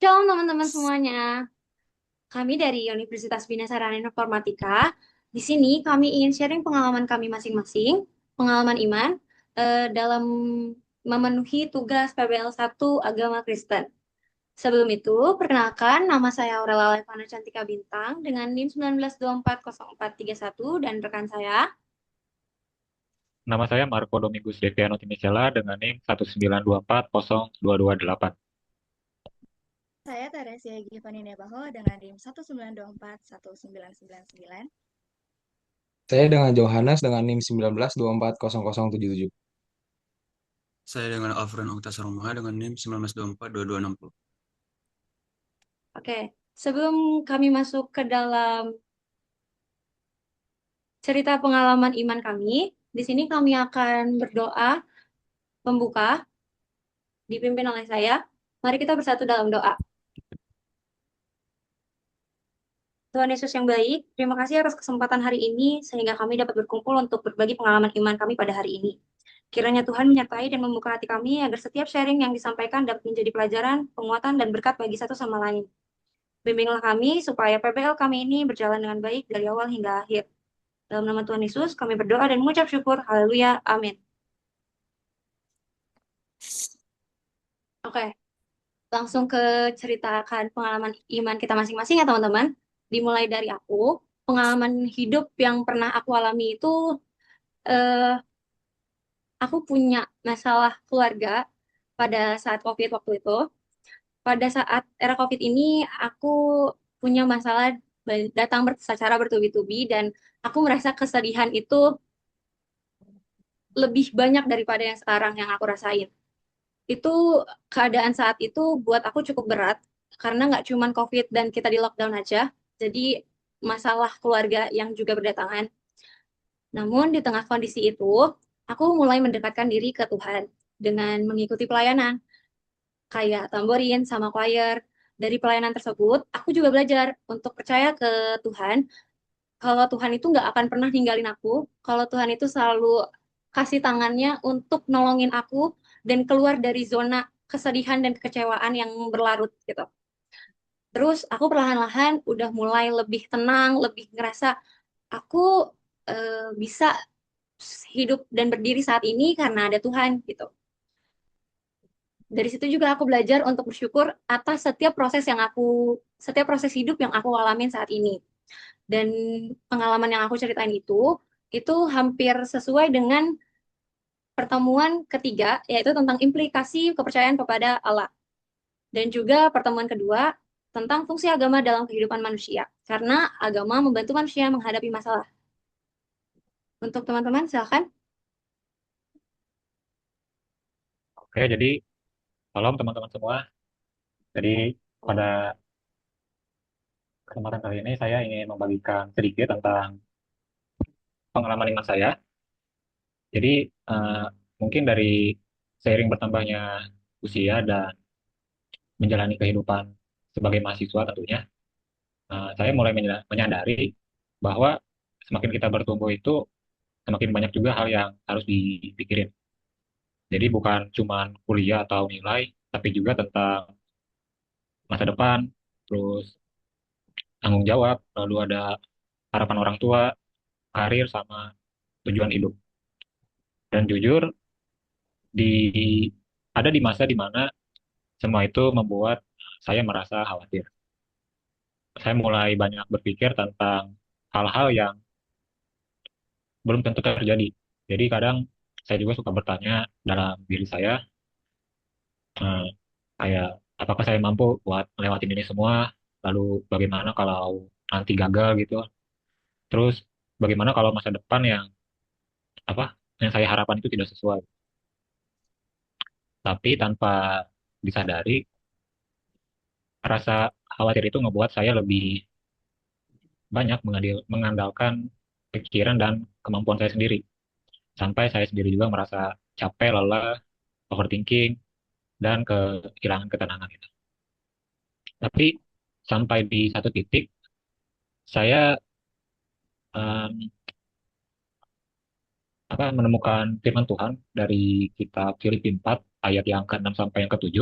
Shalom teman-teman semuanya. Kami dari Universitas Bina Sarana Informatika. Di sini kami ingin sharing pengalaman kami masing-masing, pengalaman iman dalam memenuhi tugas PBL 1 Agama Kristen. Sebelum itu, perkenalkan nama saya Aurela Levana Cantika Bintang dengan NIM 19240431 dan rekan saya. Nama saya Marco Domingus Deviano Timichela dengan NIM 1924028. Saya Teresia Givani Nebaho dengan NIM 192419999. Saya dengan Johannes dengan NIM 19240077. Saya dengan Alfred Okta Sarumaha dengan NIM 19242260. Oke, sebelum kami masuk ke dalam cerita pengalaman iman kami, di sini kami akan berdoa pembuka dipimpin oleh saya. Mari kita bersatu dalam doa. Tuhan Yesus yang baik, terima kasih atas kesempatan hari ini sehingga kami dapat berkumpul untuk berbagi pengalaman iman kami pada hari ini. Kiranya Tuhan menyertai dan membuka hati kami agar setiap sharing yang disampaikan dapat menjadi pelajaran, penguatan, dan berkat bagi satu sama lain. Bimbinglah kami supaya PBL kami ini berjalan dengan baik dari awal hingga akhir. Dalam nama Tuhan Yesus, kami berdoa dan mengucap syukur. Haleluya. Amin. Oke, langsung ke ceritakan pengalaman iman kita masing-masing ya teman-teman. Dimulai dari aku, pengalaman hidup yang pernah aku alami itu, eh, aku punya masalah keluarga pada saat COVID waktu itu. Pada saat era COVID ini, aku punya masalah datang secara bertubi-tubi dan aku merasa kesedihan itu lebih banyak daripada yang sekarang yang aku rasain. Itu keadaan saat itu buat aku cukup berat karena nggak cuman COVID dan kita di lockdown aja, jadi masalah keluarga yang juga berdatangan. Namun di tengah kondisi itu, aku mulai mendekatkan diri ke Tuhan dengan mengikuti pelayanan kayak tamborin sama choir. Dari pelayanan tersebut, aku juga belajar untuk percaya ke Tuhan. Kalau Tuhan itu nggak akan pernah ninggalin aku, kalau Tuhan itu selalu kasih tangannya untuk nolongin aku dan keluar dari zona kesedihan dan kekecewaan yang berlarut gitu. Terus aku perlahan-lahan udah mulai lebih tenang, lebih ngerasa aku bisa hidup dan berdiri saat ini karena ada Tuhan gitu. Dari situ juga aku belajar untuk bersyukur atas setiap proses hidup yang aku alamin saat ini. Dan pengalaman yang aku ceritain itu hampir sesuai dengan pertemuan ketiga, yaitu tentang implikasi kepercayaan kepada Allah. Dan juga pertemuan kedua tentang fungsi agama dalam kehidupan manusia. Karena agama membantu manusia menghadapi masalah. Untuk teman-teman, silakan. Oke, jadi salam teman-teman semua. Jadi pada kesempatan kali ini saya ingin membagikan sedikit tentang pengalaman iman saya. Jadi eh, mungkin dari seiring bertambahnya usia dan menjalani kehidupan sebagai mahasiswa tentunya, saya mulai menyadari bahwa semakin kita bertumbuh itu semakin banyak juga hal yang harus dipikirin. Jadi bukan cuma kuliah atau nilai, tapi juga tentang masa depan, terus tanggung jawab, lalu ada harapan orang tua, karir, sama tujuan hidup. Dan jujur, di ada di masa di mana semua itu membuat saya merasa khawatir. Saya mulai banyak berpikir tentang hal-hal yang belum tentu terjadi. Jadi kadang saya juga suka bertanya dalam diri saya, eh, kayak apakah saya mampu buat melewatin ini semua, lalu bagaimana kalau nanti gagal gitu. Terus bagaimana kalau masa depan apa yang saya harapkan itu tidak sesuai. Tapi tanpa disadari, rasa khawatir itu ngebuat saya lebih banyak mengandalkan pikiran dan kemampuan saya sendiri. Sampai saya sendiri juga merasa capek, lelah, overthinking, dan kehilangan ketenangan itu. Tapi sampai di satu titik, saya em, menemukan firman Tuhan dari kitab Filipi 4 ayat yang ke-6 sampai yang ke-7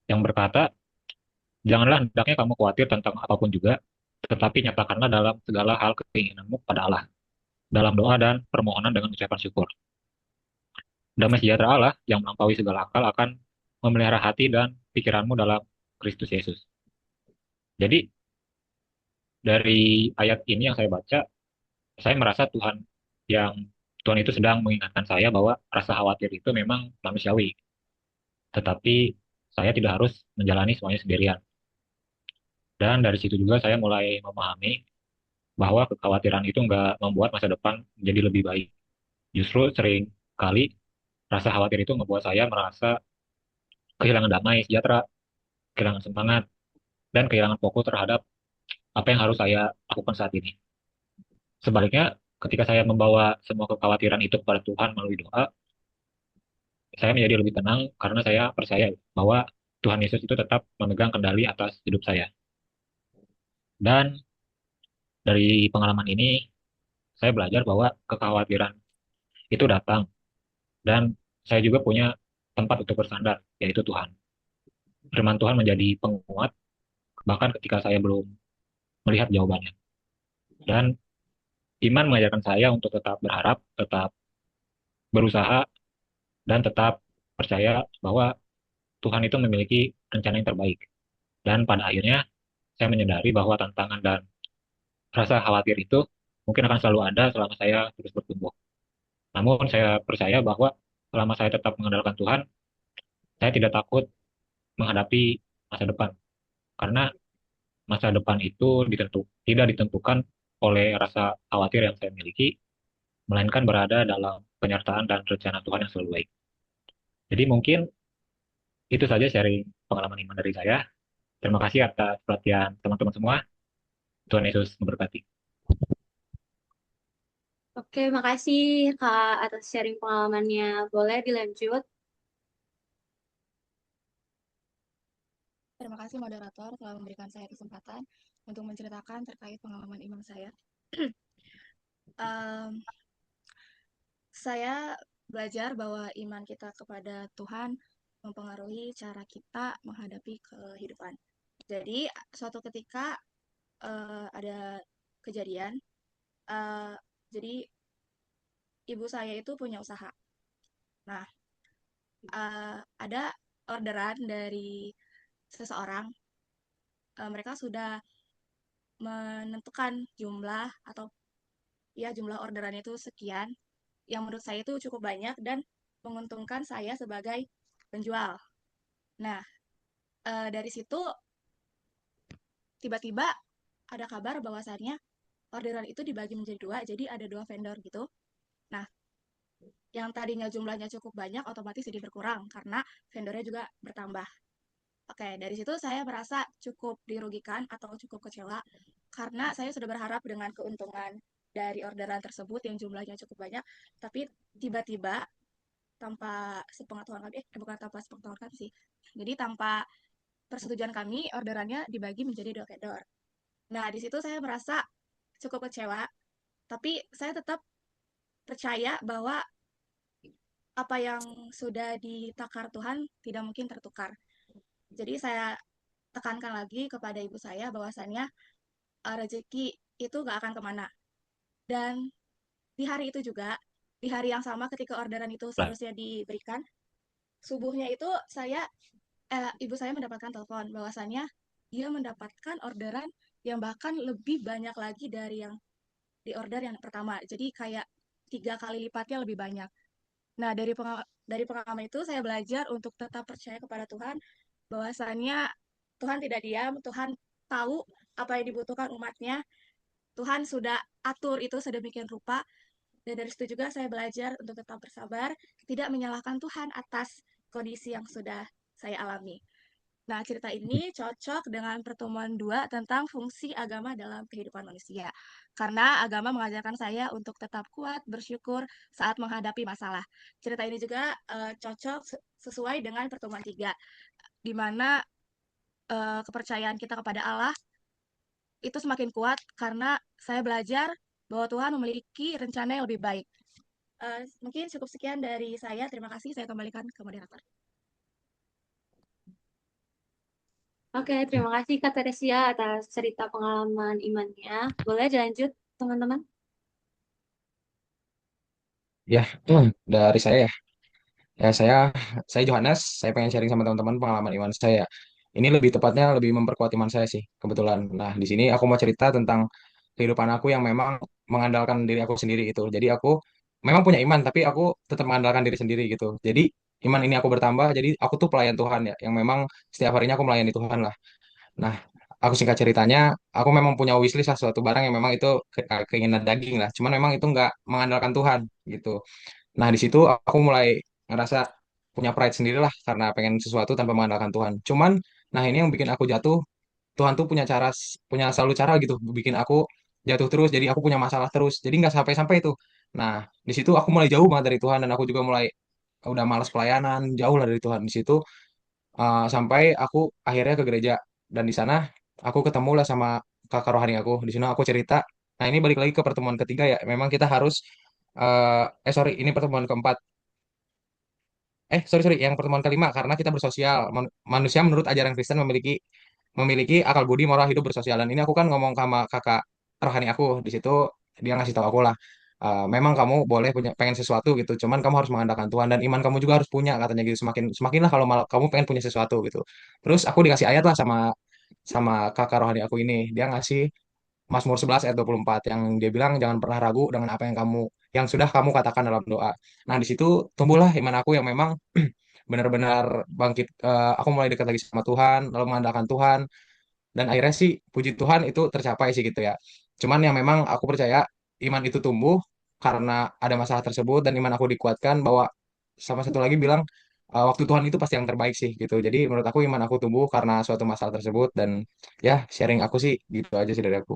yang berkata, Janganlah hendaknya kamu khawatir tentang apapun juga, tetapi nyatakanlah dalam segala hal keinginanmu pada Allah, dalam doa dan permohonan dengan ucapan syukur. Damai sejahtera Allah yang melampaui segala akal akan memelihara hati dan pikiranmu dalam Kristus Yesus. Jadi, dari ayat ini yang saya baca, saya merasa Tuhan itu sedang mengingatkan saya bahwa rasa khawatir itu memang manusiawi, tetapi saya tidak harus menjalani semuanya sendirian. Dan dari situ juga saya mulai memahami bahwa kekhawatiran itu nggak membuat masa depan menjadi lebih baik. Justru sering kali rasa khawatir itu membuat saya merasa kehilangan damai sejahtera, kehilangan semangat, dan kehilangan fokus terhadap apa yang harus saya lakukan saat ini. Sebaliknya, ketika saya membawa semua kekhawatiran itu kepada Tuhan melalui doa, saya menjadi lebih tenang karena saya percaya bahwa Tuhan Yesus itu tetap memegang kendali atas hidup saya. Dan dari pengalaman ini, saya belajar bahwa kekhawatiran itu datang dan saya juga punya tempat untuk bersandar, yaitu Tuhan. Firman Tuhan menjadi penguat bahkan ketika saya belum melihat jawabannya. Dan iman mengajarkan saya untuk tetap berharap, tetap berusaha, dan tetap percaya bahwa Tuhan itu memiliki rencana yang terbaik. Dan pada akhirnya, saya menyadari bahwa tantangan dan rasa khawatir itu mungkin akan selalu ada selama saya terus bertumbuh. Namun saya percaya bahwa selama saya tetap mengandalkan Tuhan, saya tidak takut menghadapi masa depan. Karena masa depan itu tidak ditentukan oleh rasa khawatir yang saya miliki, melainkan berada dalam penyertaan dan rencana Tuhan yang selalu baik. Jadi mungkin itu saja sharing pengalaman iman dari saya. Terima kasih atas perhatian teman-teman semua. Tuhan Yesus memberkati. Oke, makasih Kak atas sharing pengalamannya. Boleh dilanjut? Terima kasih moderator telah memberikan saya kesempatan untuk menceritakan terkait pengalaman iman saya. Em, saya belajar bahwa iman kita kepada Tuhan mempengaruhi cara kita menghadapi kehidupan. Jadi, suatu ketika ada kejadian, eh, jadi ibu saya itu punya usaha. Nah, ada orderan dari seseorang, mereka sudah menentukan jumlah atau ya jumlah orderan itu sekian, yang menurut saya itu cukup banyak dan menguntungkan saya sebagai penjual. Nah, dari situ tiba-tiba ada kabar bahwasannya orderan itu dibagi menjadi dua, jadi ada dua vendor gitu. Nah, yang tadinya jumlahnya cukup banyak otomatis jadi berkurang karena vendornya juga bertambah. Oke, dari situ saya merasa cukup dirugikan atau cukup kecewa karena saya sudah berharap dengan keuntungan dari orderan tersebut yang jumlahnya cukup banyak, tapi tiba-tiba tanpa sepengetahuan kami, bukan tanpa sepengetahuan kami sih, jadi tanpa persetujuan kami, orderannya dibagi menjadi dua vendor. Nah, di situ saya merasa cukup kecewa, tapi saya tetap percaya bahwa apa yang sudah ditakar Tuhan tidak mungkin tertukar. Jadi saya tekankan lagi kepada ibu saya bahwasannya rezeki itu gak akan kemana. Dan di hari itu juga, di hari yang sama ketika orderan itu seharusnya diberikan, subuhnya itu ibu saya mendapatkan telepon bahwasannya dia mendapatkan orderan yang bahkan lebih banyak lagi dari yang di order yang pertama. Jadi kayak 3 kali lipatnya lebih banyak. Nah, dari pengalaman itu saya belajar untuk tetap percaya kepada Tuhan, bahwasannya Tuhan tidak diam, Tuhan tahu apa yang dibutuhkan umatnya, Tuhan sudah atur itu sedemikian rupa, dan dari situ juga saya belajar untuk tetap bersabar, tidak menyalahkan Tuhan atas kondisi yang sudah saya alami. Nah, cerita ini cocok dengan pertemuan 2 tentang fungsi agama dalam kehidupan manusia. Karena agama mengajarkan saya untuk tetap kuat, bersyukur saat menghadapi masalah. Cerita ini juga cocok sesuai dengan pertemuan 3, di mana kepercayaan kita kepada Allah itu semakin kuat karena saya belajar bahwa Tuhan memiliki rencana yang lebih baik. Mungkin cukup sekian dari saya. Terima kasih. Saya kembalikan ke moderator. Oke, terima kasih Kak Teresia atas cerita pengalaman imannya. Boleh dilanjut, teman-teman? Ya, dari saya ya. Ya, saya Johannes, saya pengen sharing sama teman-teman pengalaman iman saya. Ini lebih tepatnya lebih memperkuat iman saya sih, kebetulan. Nah, di sini aku mau cerita tentang kehidupan aku yang memang mengandalkan diri aku sendiri itu. Jadi aku memang punya iman, tapi aku tetap mengandalkan diri sendiri gitu. Jadi iman ini aku bertambah, jadi aku tuh pelayan Tuhan ya, yang memang setiap harinya aku melayani Tuhan lah. Nah, aku singkat ceritanya, aku memang punya wishlist lah suatu barang yang memang itu keinginan daging lah. Cuman memang itu nggak mengandalkan Tuhan gitu. Nah, di situ aku mulai ngerasa punya pride sendiri lah karena pengen sesuatu tanpa mengandalkan Tuhan. Cuman, nah ini yang bikin aku jatuh. Tuhan tuh punya cara, punya selalu cara gitu, bikin aku jatuh terus. Jadi aku punya masalah terus. Jadi nggak sampai-sampai itu. Nah, di situ aku mulai jauh banget dari Tuhan dan aku juga mulai udah malas pelayanan, jauh lah dari Tuhan. Di situ sampai aku akhirnya ke gereja dan di sana aku ketemu lah sama kakak rohani aku. Di sana aku cerita. Nah, ini balik lagi ke pertemuan ketiga ya. Memang kita harus sorry, ini pertemuan keempat. Sorry sorry, yang pertemuan kelima karena kita bersosial. Manusia menurut ajaran Kristen memiliki memiliki akal budi moral hidup bersosial. Dan ini aku kan ngomong sama kakak rohani aku di situ, dia ngasih tahu aku lah. Memang kamu boleh punya pengen sesuatu gitu, cuman kamu harus mengandalkan Tuhan dan iman kamu juga harus punya katanya gitu. Semakinlah kalau malah kamu pengen punya sesuatu gitu. Terus aku dikasih ayat lah sama sama kakak rohani aku ini. Dia ngasih Mazmur 11 ayat 24 yang dia bilang jangan pernah ragu dengan apa yang sudah kamu katakan dalam doa. Nah, di situ tumbuhlah iman aku yang memang benar-benar bangkit. Aku mulai dekat lagi sama Tuhan, lalu mengandalkan Tuhan dan akhirnya sih puji Tuhan itu tercapai sih gitu ya. Cuman yang memang aku percaya iman itu tumbuh karena ada masalah tersebut dan iman aku dikuatkan bahwa sama satu lagi bilang waktu Tuhan itu pasti yang terbaik sih gitu. Jadi menurut aku iman aku tumbuh karena suatu masalah tersebut dan ya sharing aku sih gitu aja sih dari aku.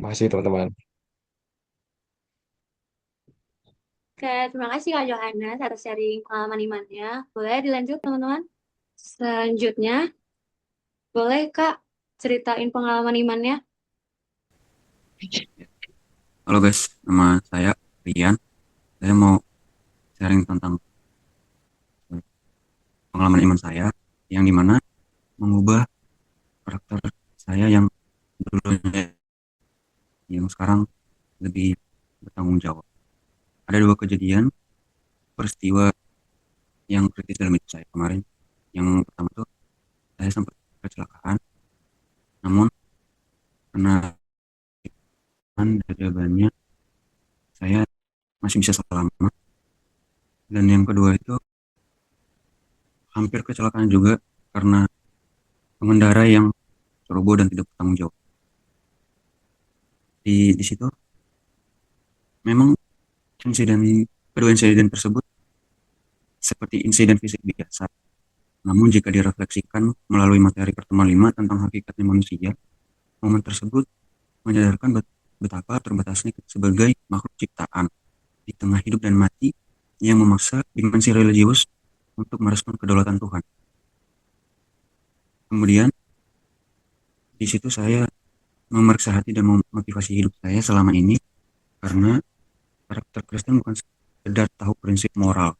Makasih teman-teman. Oke, terima kasih Kak Johannes atas sharing pengalaman imannya. Boleh dilanjut, teman-teman? Selanjutnya, boleh Kak ceritain pengalaman imannya? Halo guys, nama saya Rian. Saya mau sharing tentang pengalaman iman saya yang dimana mengubah karakter saya yang dulunya yang sekarang lebih bertanggung jawab. Ada dua kejadian peristiwa yang kritis dalam hidup saya kemarin. Yang pertama tuh saya sempat kecelakaan, namun karena dari banyak saya masih bisa selamat. Dan yang kedua itu hampir kecelakaan juga karena pengendara yang ceroboh dan tidak bertanggung jawab. Di situ memang insiden kedua insiden tersebut seperti insiden fisik biasa. Namun jika direfleksikan melalui materi pertemuan 5 tentang hakikatnya manusia, momen tersebut menyadarkan betapa terbatasnya kita sebagai makhluk ciptaan di tengah hidup dan mati yang memaksa dimensi religius untuk merespon kedaulatan Tuhan. Kemudian di situ saya memeriksa hati dan memotivasi hidup saya selama ini karena karakter Kristen bukan sekedar tahu prinsip moral,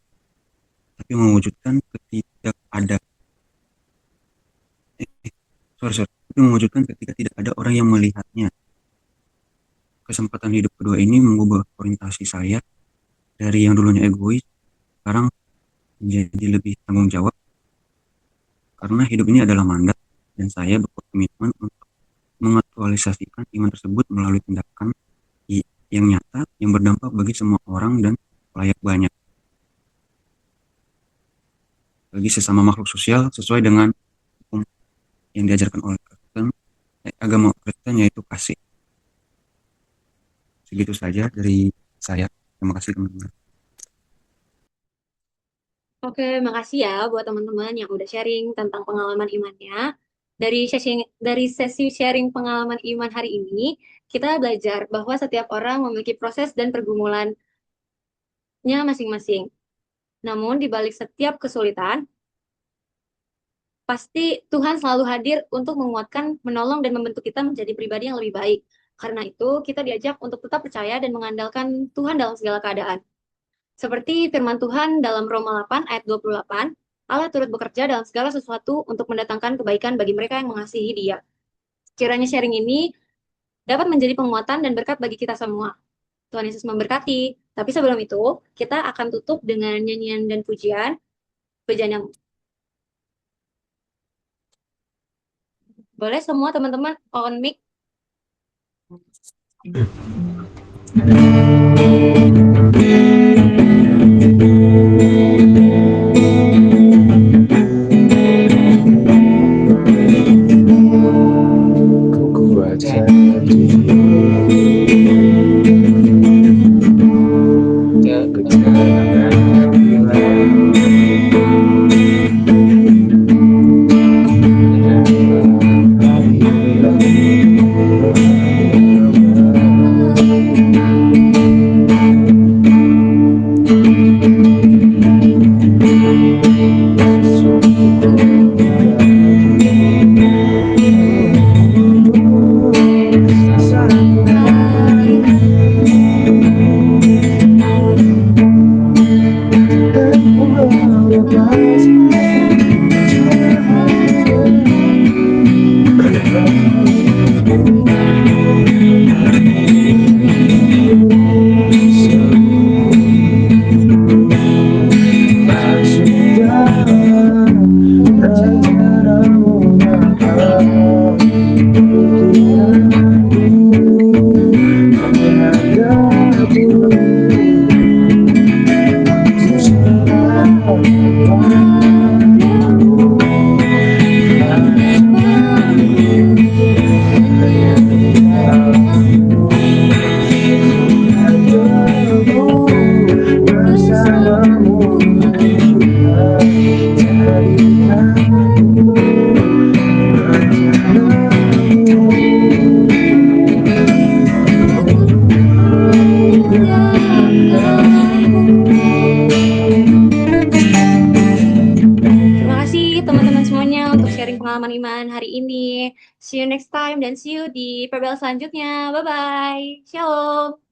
tapi mewujudkan ada tapi mewujudkan ketika tidak ada orang yang melihatnya. Kesempatan hidup kedua ini mengubah orientasi saya dari yang dulunya egois, sekarang menjadi lebih tanggung jawab karena hidup ini adalah mandat dan saya berkomitmen untuk mengaktualisasikan iman tersebut melalui tindakan yang nyata yang berdampak bagi semua orang dan layak banyak bagi sesama makhluk sosial sesuai dengan hukum yang diajarkan oleh Kristen, agama Kristen yaitu kasih. Segitu saja dari saya. Terima kasih teman-teman. Oke, makasih ya buat teman-teman yang udah sharing tentang pengalaman imannya. Dari sesi sharing pengalaman iman hari ini, kita belajar bahwa setiap orang memiliki proses dan pergumulannya masing-masing. Namun, di balik setiap kesulitan, pasti Tuhan selalu hadir untuk menguatkan, menolong, dan membentuk kita menjadi pribadi yang lebih baik. Karena itu, kita diajak untuk tetap percaya dan mengandalkan Tuhan dalam segala keadaan. Seperti firman Tuhan dalam Roma 8 ayat 28, Allah turut bekerja dalam segala sesuatu untuk mendatangkan kebaikan bagi mereka yang mengasihi Dia. Kiranya sharing ini dapat menjadi penguatan dan berkat bagi kita semua. Tuhan Yesus memberkati. Tapi sebelum itu, kita akan tutup dengan nyanyian dan pujian. Pujian yang boleh semua teman-teman on mic. Pengalaman iman hari ini. See you next time dan see you di PBL selanjutnya. Bye-bye. Shalom.